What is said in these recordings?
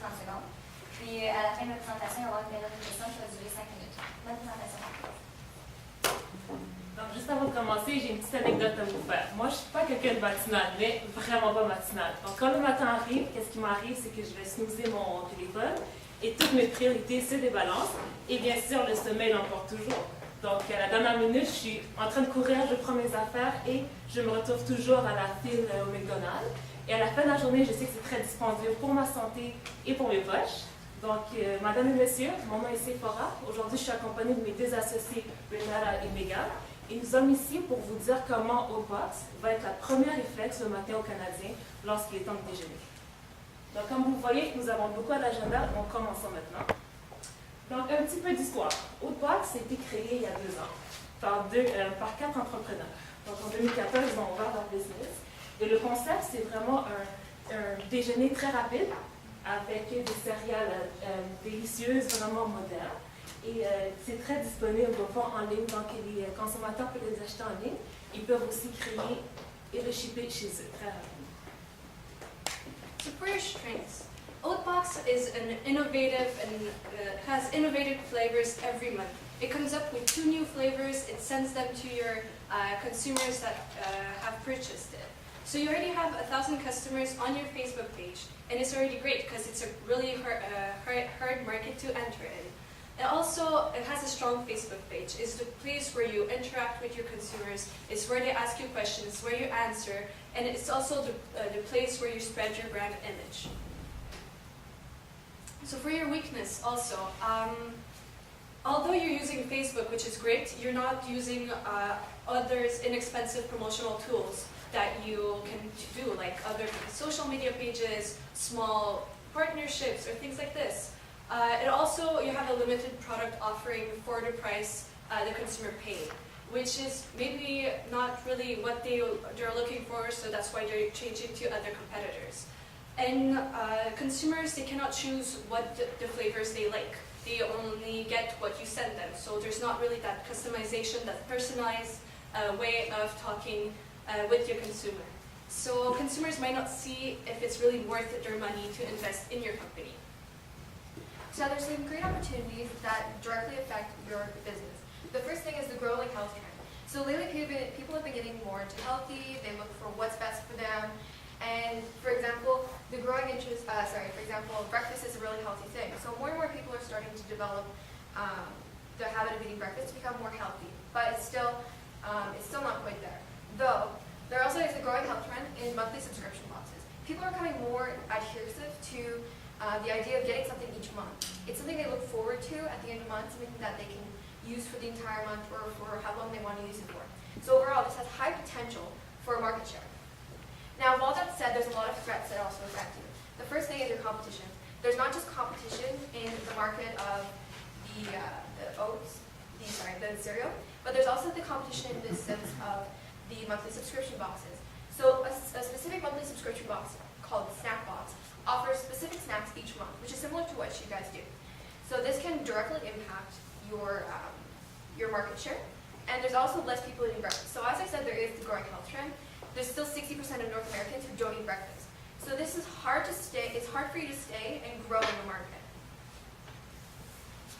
30 secondes. Puis à la fin de la présentation, il va y avoir une période de questions qui va durer 5 minutes. Bonne présentation. Donc, juste avant de commencer, j'ai une petite anecdote à vous faire. Moi, je ne suis pas quelqu'un de matinal, mais vraiment pas matinal. Donc, quand le matin arrive, qu'est-ce qui m'arrive? C'est que je vais snoozer mon téléphone et toutes mes priorités se débalancent. Et bien sûr, le sommeil l'emporte toujours. Donc, à la dernière minute, je suis en train de courir, je prends mes affaires et je me retrouve toujours à la file au McDonald's. Et à la fin de la journée, je sais que c'est très dispendieux pour ma santé et pour mes poches. Donc, madame et monsieur, mon nom est Sephora. Aujourd'hui, je suis accompagnée de mes deux associés, Renata et Megan. Et nous sommes ici pour vous dire comment Outbox va être la première réflexe le matin aux Canadiens lorsqu'il est temps de déjeuner. Donc, comme vous voyez, nous avons beaucoup à l'agenda, donc commençons maintenant. Donc, un petit peu d'histoire. Outbox a été créé il y a 2 ans par 4 entrepreneurs. Donc, en 2014, ils ont ouvert leur business. Et le concept, c'est vraiment un déjeuner très rapide avec des céréales délicieuses, vraiment modernes. Et c'est très disponible en ligne, donc les consommateurs peuvent les acheter en ligne. Ils peuvent aussi créer et le shipper chez eux très rapidement. So for your strengths, Oatbox is an innovative and has innovative flavors every month. It comes up with 2 new flavors. It sends them to your consumers that have purchased it. So you already have 1,000 customers on your Facebook page, and it's already great because it's a really hard market to enter in. And also, it has a strong Facebook page. It's the place where you interact with your consumers. It's where they ask you questions, where you answer, and it's also the place where you spread your brand image. So for your weakness also, although you're using Facebook, which is great, you're not using others inexpensive promotional tools that you can do, like other social media pages, small partnerships, or things like this. And also, you have a limited product offering for the price the consumer paid, which is maybe not really what they're looking for, so that's why they're changing to other competitors. And consumers, they cannot choose what the flavors they like. They only get what you send them, so there's not really that customization, that personalized way of talking with your consumer. So consumers might not see if it's really worth their money to invest in your company. So there's some great opportunities that directly affect your business. The first thing is the growing health trend. So lately people have been getting more into healthy, they look for what's best for them. And for example, the growing interest, breakfast is a really healthy thing. So more and more people are starting to develop the habit of eating breakfast to become more healthy. But it's still not quite there. Though, there also is a growing health trend in monthly subscription boxes. People are becoming more adhesive to the idea of getting something each month. It's something they look forward to at the end of the month, something that they can use for the entire month or for how long they want to use it for. So overall, this has high potential for market share. Now, with all that said, there's a lot of threats that also affect you. The first thing is your competition. There's not just competition in the market of the cereal, but there's also the competition in the sense of the monthly subscription boxes. So a specific monthly subscription box called Snack Box offers specific snacks each month, which is similar to what you guys do. So this can directly impact your market share. And there's also less people eating breakfast. So as I said, there is the growing health trend. There's still 60% of North Americans who don't eat breakfast. So this is hard to stay. It's hard for you to stay and grow in the market.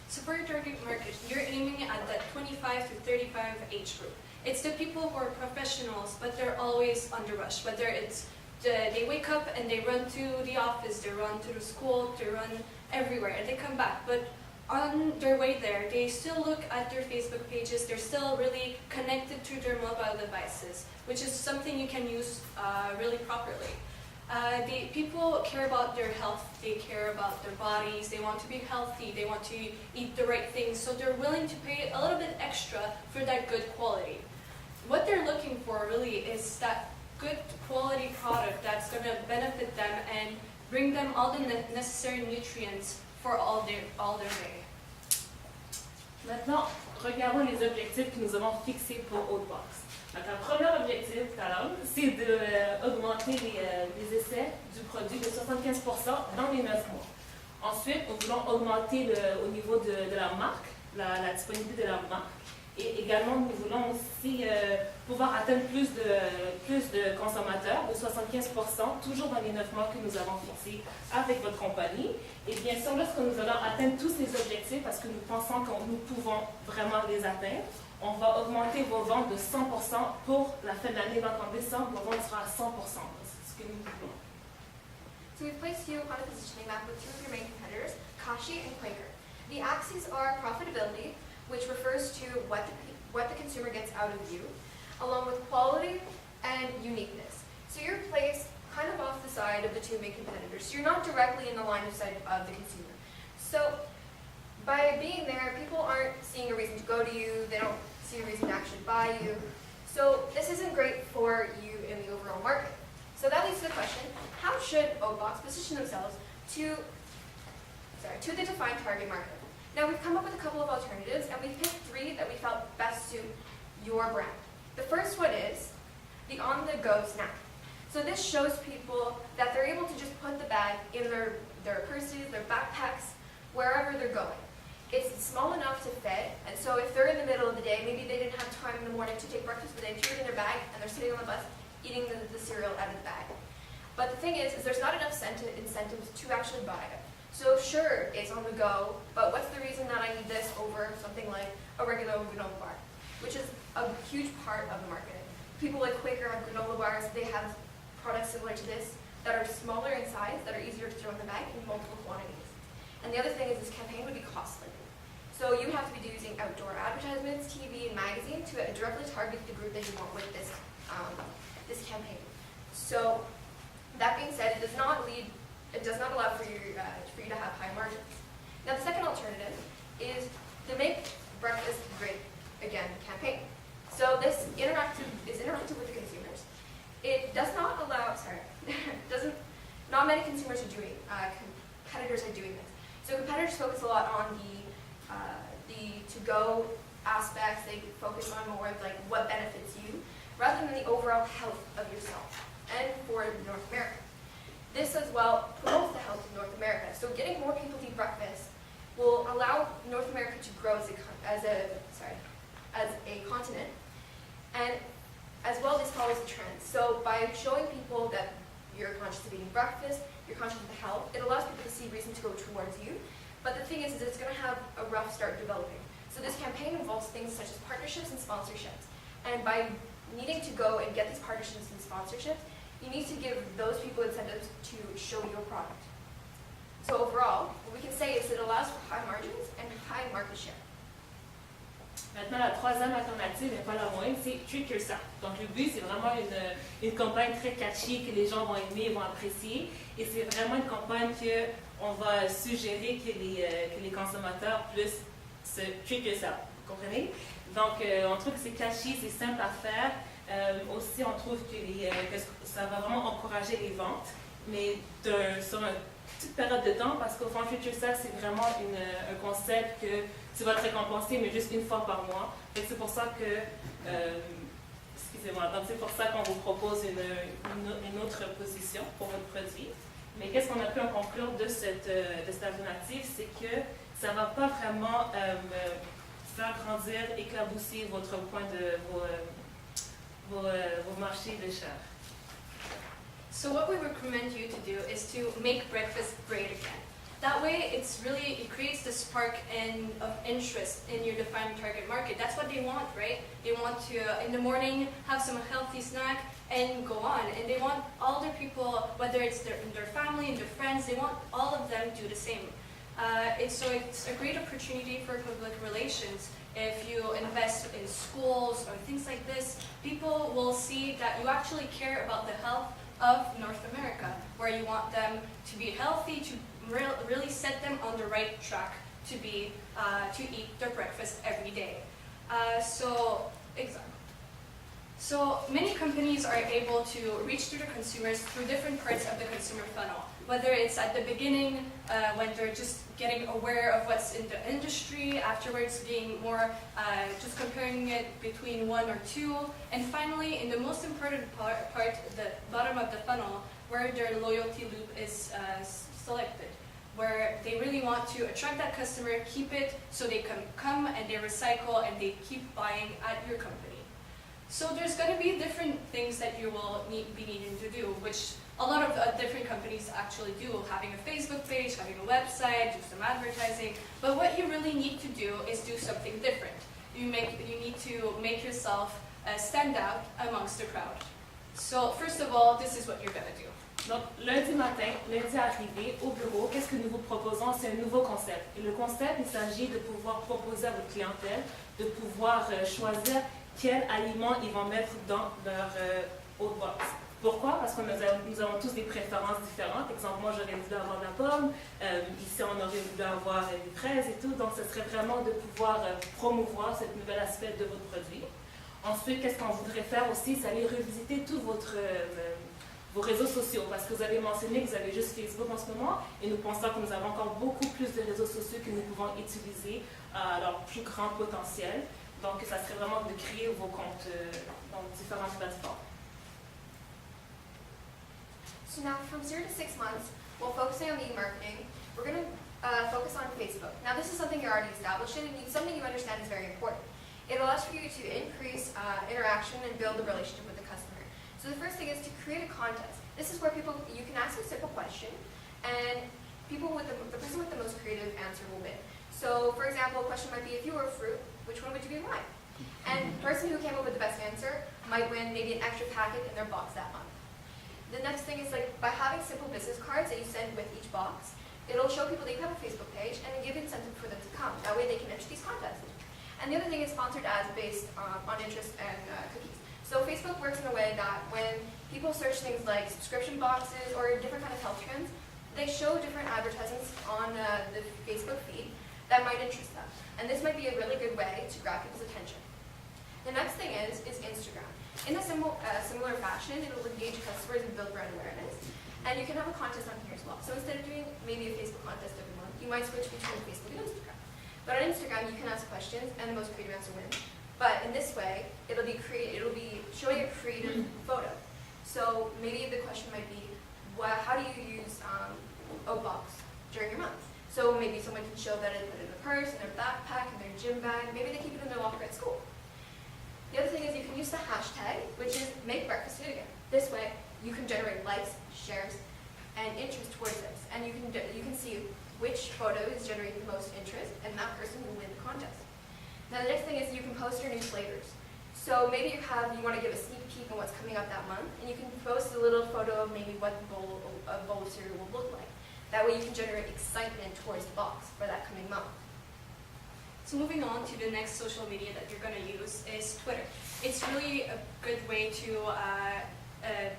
So for your target market, you're aiming at that 25 to 35 age group. It's the people who are professionals, but they're always on the rush. Whether it's they wake up and they run to the office, they run to the school, they run everywhere, and they come back. But on their way there, they still look at their Facebook pages. They're still really connected to their mobile devices, which is something you can use really properly. People care about their health, they care about their bodies, they want to be healthy, they want to eat the right things, so they're willing to pay a little bit extra for that good quality. What they're looking for really is that good quality product that's going to benefit them and bring them all the necessary nutrients for all their day. Maintenant, regardons les objectifs que nous avons fixés pour Outbox. Donc, un premier objectif, c'est d'augmenter les essais du produit de 75% dans les 9 mois. Ensuite, nous voulons augmenter au niveau de la marque, la disponibilité de la marque. Et également, nous voulons aussi pouvoir atteindre plus de consommateurs, de 75%, toujours dans les 9 mois que nous avons fixés avec votre compagnie. Et bien sûr, lorsque nous allons atteindre tous ces objectifs, parce que nous pensons que nous pouvons vraiment les atteindre, on va augmenter vos ventes de 100% pour la fin de l'année. Donc en décembre, vos ventes seront à 100%. C'est ce que nous voulons. So we've placed you on a positioning map with two of your main competitors, Kashi and Quaker. The axes are profitability, which refers to what the consumer gets out of you, along with quality and uniqueness. So you're placed kind of off the side of the two main competitors. So you're not directly in the line of sight of the consumer. So by being there, people aren't seeing a reason to go to you, they don't see a reason to actually buy you. So this isn't great for you in the overall market. So that leads to the question, how should Oatbox position themselves to the defined target market? Now we've come up with a couple of alternatives and we've picked 3 that we felt best suit your brand. The first one is the on-the-go snack. So this shows people that they're able to just put the bag in their purses, their backpacks, wherever they're going. It's small enough to fit, and so if they're in the middle of the day, maybe they didn't have time in the morning to take breakfast, but they threw it in their bag and they're sitting on the bus eating the cereal out of the bag. But the thing is there's not enough incentives to actually buy it. So sure, it's on the go, but what's the reason that I need this over something like a regular granola bar, which is a huge part of the market. People like Quaker have granola bars, they have products similar to this that are smaller in size, that are easier to throw in the bag in multiple quantities. And the other thing is this campaign would be costly. So you would have to be using outdoor advertisements, TV, and magazine to directly target the group that you want with this campaign. So that being said, it does not allow for you to have high margins. Now the second alternative is the Make Breakfast Great Again campaign. So this is interactive with the consumers. It does not allow, not many consumers are doing, competitors are doing this. So competitors focus a lot on the to-go aspects. They focus on more of like what benefits you, rather than the overall health of yourself and for North America. This as well promotes the health of North America. So getting more people to eat breakfast will allow North America to grow as a continent, and as well this follows the trends. So by showing people that you're conscious of eating breakfast, you're conscious of the health, it allows people to see reason to go towards you. But the thing is it's going to have a rough start developing. So this campaign involves things such as partnerships and sponsorships. And by needing to go and get these partnerships and sponsorships, you need to give those people incentives to show your product. So overall, what we can say is it allows for high margins and high market share. Maintenant, la troisième alternative, mais pas la moindre, c'est Treat Yourself. Donc le but, c'est vraiment une campagne très catchy que les gens vont aimer, vont apprécier. Et c'est vraiment une campagne qu'on va suggérer que les consommateurs puissent se Treat Yourself. Vous comprenez? Donc on trouve que c'est catchy, c'est simple à faire. Aussi, on trouve que ça va vraiment encourager les ventes, mais sur une petite période de temps, parce qu'au fond, Treat Yourself, c'est vraiment un concept que tu vas te récompenser, mais juste une fois par mois. C'est pour ça que, donc c'est pour ça qu'on vous propose une autre position pour votre produit. Mais qu'est-ce qu'on a pu en conclure de cette alternative, c'est que ça ne va pas vraiment faire grandir, éclabousser votre point de vos marchés de chair. So what we recommend you to do is to make breakfast great again. That way, it creates the spark of interest in your defined target market. That's what they want, right? They want to, in the morning, have some healthy snack and go on. And they want all their people, whether it's their family and their friends, they want all of them to do the same. It's a great opportunity for public relations. If you invest in schools or things like this, people will see that you actually care about the health of North America, where you want them to be healthy, to really set them on the right track to eat their breakfast every day. So many companies are able to reach to the consumers through different parts of the consumer funnel. Whether it's at the beginning, when they're just getting aware of what's in the industry, afterwards being more just comparing it between one or two, and finally in the most important part, the bottom of the funnel, where their loyalty loop is selected. where they really want to attract that customer, keep it so they can come and they recycle and they keep buying at your company. So there's going to be different things that you will be needing to do, which a lot of different companies actually do, having a Facebook page, having a website, do some advertising. But what you really need to do is do something different. You need to make yourself stand out amongst the crowd. So first of all, this is what you're going to do. Donc, lundi matin, lundi arrivé au bureau, qu'est-ce que nous vous proposons? C'est un nouveau concept. Et le concept, il s'agit de pouvoir proposer à votre clientèle, de pouvoir choisir quels aliments ils vont mettre dans leur haute box. Pourquoi? Parce que nous avons tous des préférences différentes. Exemple, moi, j'aurais voulu avoir de la pomme. Ici, on aurait voulu avoir des fraises et tout. Donc, ce serait vraiment de pouvoir promouvoir ce nouvel aspect de votre produit. Ensuite, qu'est-ce qu'on voudrait faire aussi? C'est aller revisiter tous vos réseaux sociaux. Parce que vous avez mentionné que vous avez juste Facebook en ce moment. Et nous pensons que nous avons encore beaucoup plus de réseaux sociaux que nous pouvons utiliser à leur plus grand potentiel. Donc, ça serait vraiment de créer vos comptes dans différentes plateformes. So now from 0 to 6 months, while focusing on e-marketing, we're going to focus on Facebook. Now this is something you're already established in and something you understand is very important. It allows for you to increase interaction and build a relationship with the customer. So the first thing is to create a contest. This is where you can ask a simple question and the person with the most creative answer will win. So for example, a question might be, if you were a fruit, which one would you be and why? And the person who came up with the best answer might win maybe an extra packet in their box that month. The next thing is by having simple business cards that you send with each box, it'll show people that you have a Facebook page and give incentive for them to come. That way they can enter these contests. And the other thing is sponsored ads based on interest and cookies. So Facebook works in a way that when people search things like subscription boxes or different kind of health trends, they show different advertisements on the Facebook feed that might interest them. And this might be a really good way to grab people's attention. The next thing is Instagram. In a similar fashion, it will engage customers and build brand awareness. And you can have a contest on here as well. So instead of doing maybe a Facebook contest every month, you might switch between Facebook and Instagram. But on Instagram, you can ask questions and the most creative answer wins. But in this way, it'll be showing a creative photo. So maybe the question might be, how do you use oat box during your month? So maybe someone can show that they put it in a purse, in their backpack, in their gym bag. Maybe they keep it in their locker at school. The other thing is you can use the hashtag, which is make breakfast good again. This way, you can generate likes, shares, and interest towards this. And you can see which photo is generating the most interest, and that person will win the contest. Now the next thing is you can post your new flavors. So maybe you want to give a sneak peek on what's coming up that month, and you can post a little photo of maybe what a bowl of cereal will look like. That way you can generate excitement towards the box for that coming month. So moving on to the next social media that you're going to use is Twitter. It's really a good way to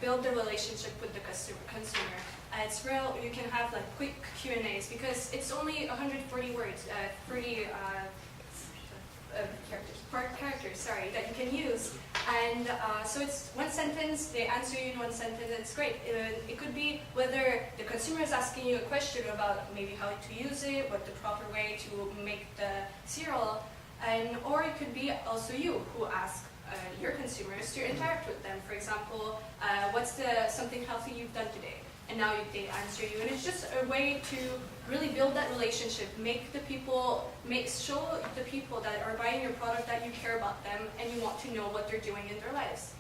build the relationship with the consumer. It's real. You can have like quick Q&As because it's only 140 words, 30 characters, that you can use. And so it's one sentence, they answer you in one sentence, and it's great. It could be whether the consumer is asking you a question about maybe how to use it, what the proper way to make the cereal, or it could be also you who ask your consumers to interact with them. For example, what's something healthy you've done today? And now they answer you, and it's just a way to really build that relationship, show the people that are buying your product that you care about them and you want to know what they're doing in their lives.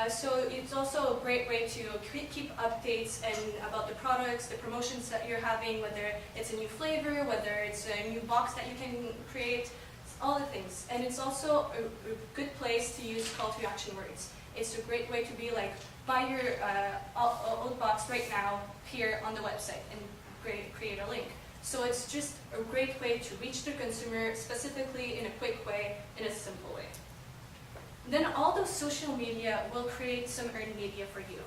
So it's also a great way to keep updates about the products, the promotions that you're having, whether it's a new flavor, whether it's a new box that you can create, all the things. And it's also a good place to use call to action words. It's a great way to be like, buy your old box right now here on the website and create a link. So it's just a great way to reach the consumer specifically in a quick way, in a simple way. Then all those social media will create some earned media for you.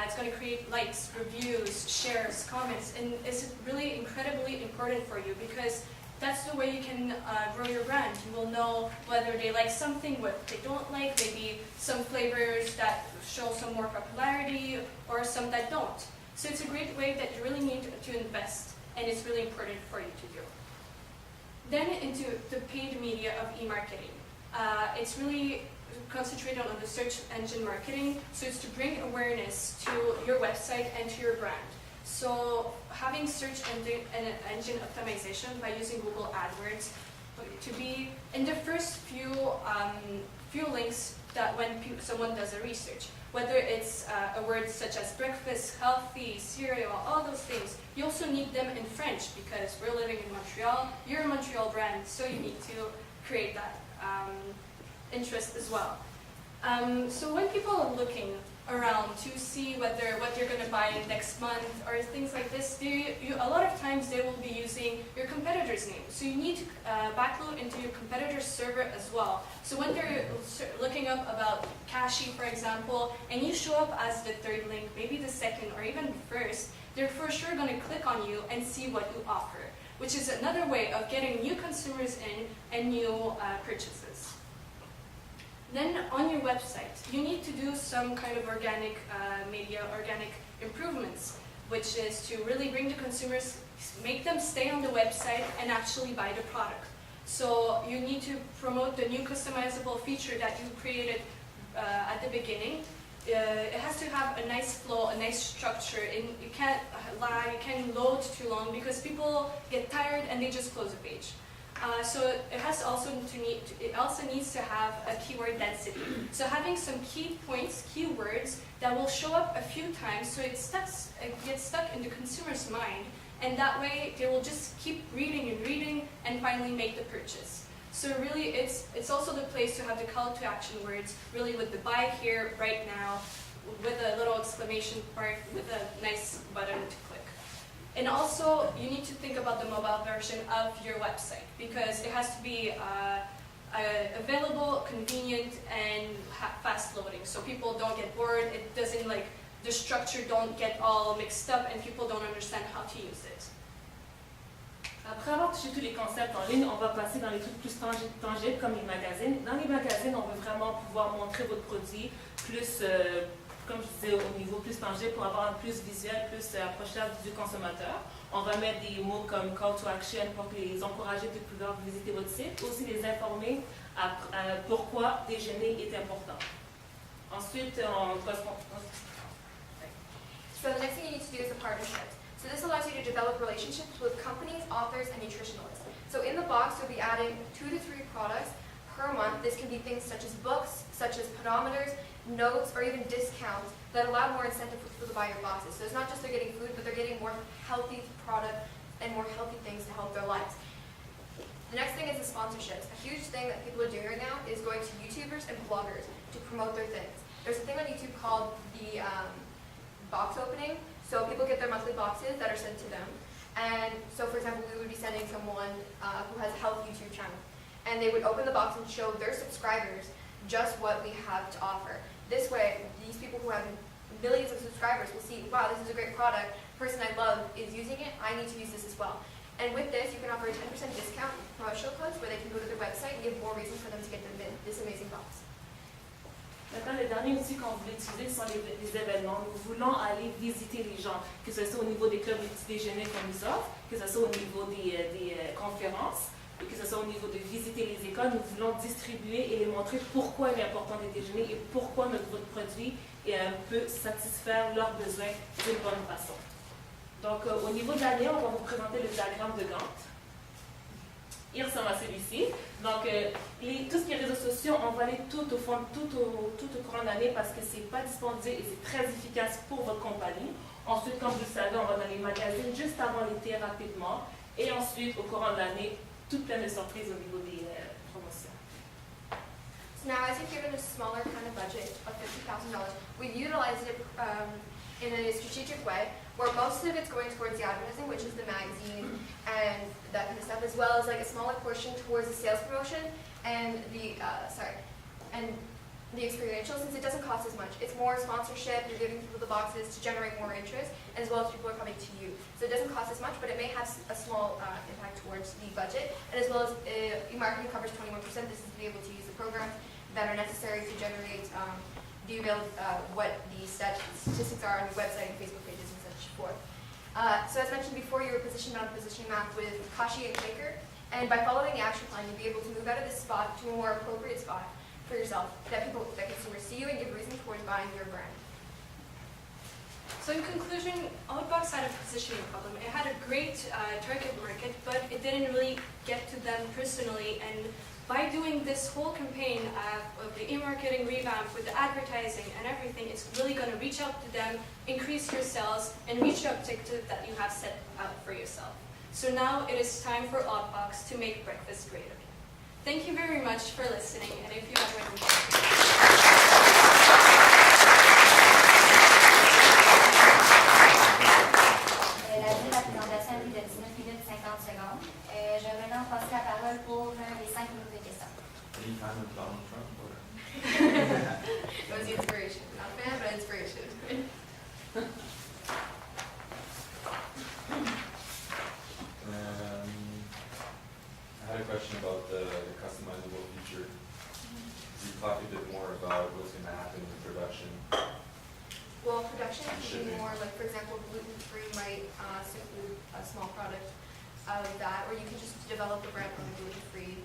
It's going to create likes, reviews, shares, comments, and it's really incredibly important for you because that's the way you can grow your brand. You will know whether they like something, what they don't like, maybe some flavors that show some more popularity or some that don't. So it's a great way that you really need to invest, and it's really important for you to do. Then into the paid media of e-marketing. It's really concentrated on the search engine marketing, so it's to bring awareness to your website and to your brand. So having search engine optimization by using Google AdWords to be in the first few links that when someone does a research, whether it's a word such as breakfast, healthy, cereal, all those things. You also need them in French because we're living in Montreal. You're a Montreal brand, so you need to create that interest as well. So when people are looking around to see what you're going to buy next month or things like this, a lot of times they will be using your competitor's name. So you need to backload into your competitor's server as well. So when they're looking up about Kashi, for example, and you show up as the third link, maybe the second or even the first, they're for sure going to click on you and see what you offer, which is another way of getting new consumers in and new purchases. Then on your website, you need to do some kind of organic organic improvements, which is to really bring the consumers, make them stay on the website and actually buy the product. So you need to promote the new customizable feature that you created at the beginning. It has to have a nice flow, a nice structure, and you can't lie, you can't load too long because people get tired and they just close the page. So it also needs to have a keyword density. So having some key points, keywords that will show up a few times, so it gets stuck in the consumer's mind, and that way they will just keep reading and finally make the purchase. So really, it's also the place to have the call to action words, really with the buy here, right now, with a little exclamation mark, with a nice button to click. And also, you need to think about the mobile version of your website because it has to be available, convenient, and fast loading. So people don't get bored. It doesn't the structure don't get all mixed up and people don't understand how to use it. Après avoir touché tous les concepts en ligne, on va passer dans les trucs plus tangibles comme les magazines. Dans les magazines, on veut vraiment pouvoir montrer votre produit plus, comme je disais, au niveau plus tangible pour avoir un plus visuel, plus approchable du consommateur. On va mettre des mots comme call to action pour les encourager de pouvoir visiter votre site, aussi les informer à pourquoi déjeuner est important. Ensuite, on va se... So the next thing you need to do is a partnership. So this allows you to develop relationships with companies, authors, and nutritionalists. So in the box, you'll be adding 2 to 3 products per month. This can be things such as books, such as pedometers, notes, or even discounts that allow more incentive for people to buy your boxes. So it's not just they're getting food, but they're getting more healthy product and more healthy things to help their lives. The next thing is the sponsorships. A huge thing that people are doing right now is going to YouTubers and bloggers to promote their things. There's a thing on YouTube called the box opening. So people get their monthly boxes that are sent to them. And so for example, we would be sending someone who has a health YouTube channel. And they would open the box and show their subscribers just what we have to offer. This way, these people who have millions of subscribers will see, wow, this is a great product, the person I love is using it, I need to use this as well. And with this, you can offer a 10% discount promotional codes where they can go to their website and give more reason for them to get this amazing box. Maintenant, les derniers outils qu'on voulait utiliser sont les événements. Nous voulons aller visiter les gens, que ce soit au niveau des clubs de petits déjeuners qu'on nous offre, que ce soit au niveau des conférences, et que ce soit au niveau de visiter les écoles. Nous voulons distribuer et les montrer pourquoi il est important de déjeuner et pourquoi votre produit peut satisfaire leurs besoins d'une bonne façon. Donc, au niveau de l'année, on va vous présenter le diagramme de Gantt. Il ressemble à celui-ci. Donc, tout ce qui est réseaux sociaux, on va aller tout au courant de l'année parce que c'est pas dispendieux et c'est très efficace pour votre compagnie. Ensuite, comme vous le savez, on va dans les magazines juste avant l'été rapidement. Et ensuite, au courant de l'année, toute plein de surprises au niveau des promotions. So now, as you've given a smaller kind of budget of $50,000, we've utilized it in a strategic way, where most of it's going towards the advertising, which is the magazine and that kind of stuff, as well as like a smaller portion towards the sales promotion and the experiential, since it doesn't cost as much. It's more sponsorship, you're giving people the boxes to generate more interest, as well as people are coming to you. So it doesn't cost as much, but it may have a small impact towards the budget, and as well as marketing covers 21%. This is to be able to use the programs that are necessary to generate what the statistics are on your website and Facebook pages and such forth. So as mentioned before, you were positioned on a positioning map with Kashi and Quaker, and by following the action plan, you'll be able to move out of this spot to a more appropriate spot for yourself, that consumers see you and give reason towards buying your brand. So in conclusion, Outbox had a positioning problem. It had a great target market, but it didn't really get to them personally. And by doing this whole campaign of the e-marketing revamp with the advertising and everything, it's really going to reach out to them, increase your sales, and reach the objective that you have set out for yourself. So now it is time for Outbox to make breakfast great again. Thank you very much for listening, and if you have any questions. La durée de la présentation est de 19 minutes 50 secondes. Je vais maintenant passer la parole pour les 5 minutes de questions. Any fan of Donald Trump? Or? It was the inspiration. Not a fan, but inspiration. I had a question about the customizable feature. Could you talk a bit more about what's going to happen in production? Well, production can be Shipping. more like, for example, gluten-free might include a small product of that, or you can just develop a brand on a gluten-free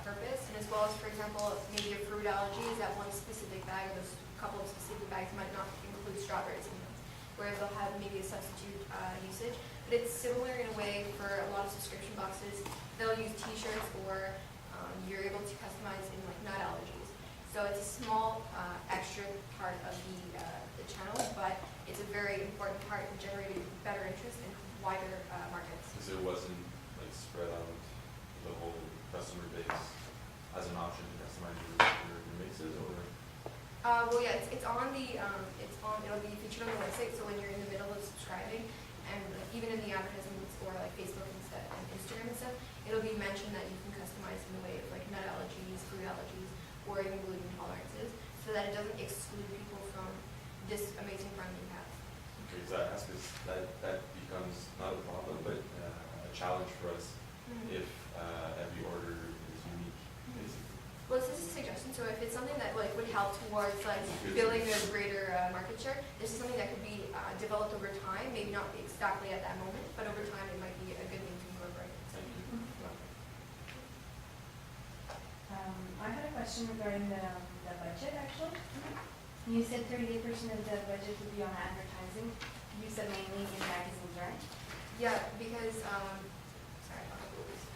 purpose. And as well as, for example, maybe your fruit allergies, that one specific bag or those couple of specific bags might not include strawberries in them, whereas they'll have maybe a substitute usage. But it's similar in a way for a lot of subscription boxes. They'll use T-shirts, or you're able to customize in like nut allergies. So it's a small extra part of the channel, but it's a very important part in generating better interest in wider markets. Because it wasn't like spread out the whole customer base as an option to customize your mixes, or? Well, yeah, it's on the it'll be featured on the website. So when you're in the middle of subscribing, and even in the advertisements or like Facebook and stuff, and Instagram and stuff, it'll be mentioned that you can customize in the way of like nut allergies, fruit allergies, or even gluten intolerances, so that it doesn't exclude people from this amazing brand you have. Okay, because that becomes not a problem, but a challenge for us if every order is unique, basically. Well, this is a suggestion. So if it's something that like would help towards like building a greater market share, this is something that could be developed over time. Maybe not exactly at that moment, but over time it might be a good thing to incorporate. Thank you. I had a question regarding the budget, actually. You said 38% of the budget would be on advertising. You said mainly in magazines, right? Yeah, because sorry, I'll go over this.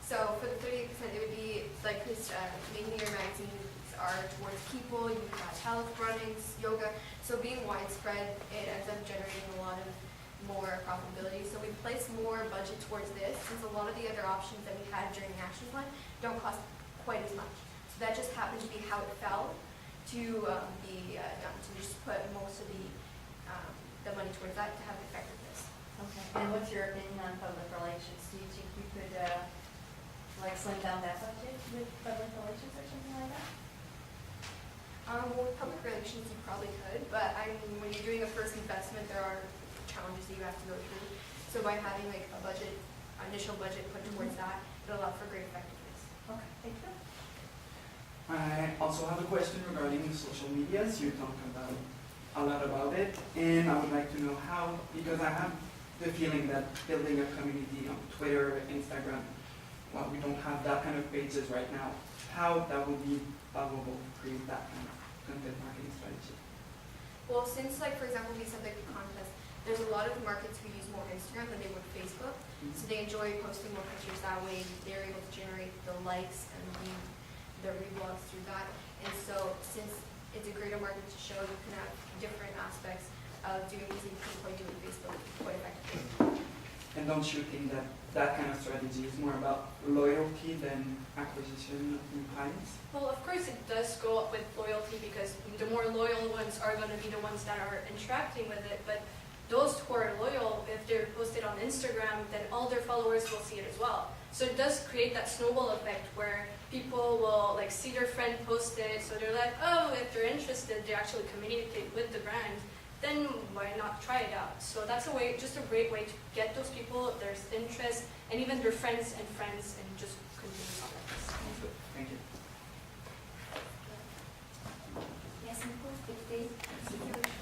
So for the 38%, it would be like this. Mainly your magazines are towards people. You have health, running, yoga. So being widespread, it ends up generating a lot of more profitability. So we place more budget towards this, since a lot of the other options that we had during the action plan don't cost quite as much. So that just happened to be how it fell to be done. To just put most of the money towards that to have effectiveness. Okay. And what's your opinion on public relations? Do you think you could like slim down that budget with public relations or something like that? Well, with public relations, you probably could, but I mean, when you're doing a first investment, there are challenges that you have to go through. So by having like a budget, initial budget put towards that, it'll allow for great effectiveness. Okay, thank you. I also have a question regarding social medias. You talk about a lot about it, and I would like to know how, because I have the feeling that building a community on Twitter, Instagram, well, we don't have that kind of pages right now. How that would be valuable to create that kind of content marketing strategy? Well, since like for example we said like the contest, there's a lot of markets who use more Instagram than they would Facebook, so they enjoy posting more pictures that way. They're able to generate the likes and the reblogs through that. And so since it's a greater market to show, you can have different aspects of doing these things by doing Facebook quite effectively. And don't you think that that kind of strategy is more about loyalty than acquisition of new clients? Well, of course it does go up with loyalty, because the more loyal ones are going to be the ones that are interacting with it. But those who are loyal, if they're posted on Instagram, then all their followers will see it as well. So it does create that snowball effect where people will like see their friend post it, so they're like, oh, if they're interested, they actually communicate with the brand, then why not try it out? So that's a way, just a great way to get those people, if there's interest, and even their friends, and just continue on like this. Thank you. Merci beaucoup, député.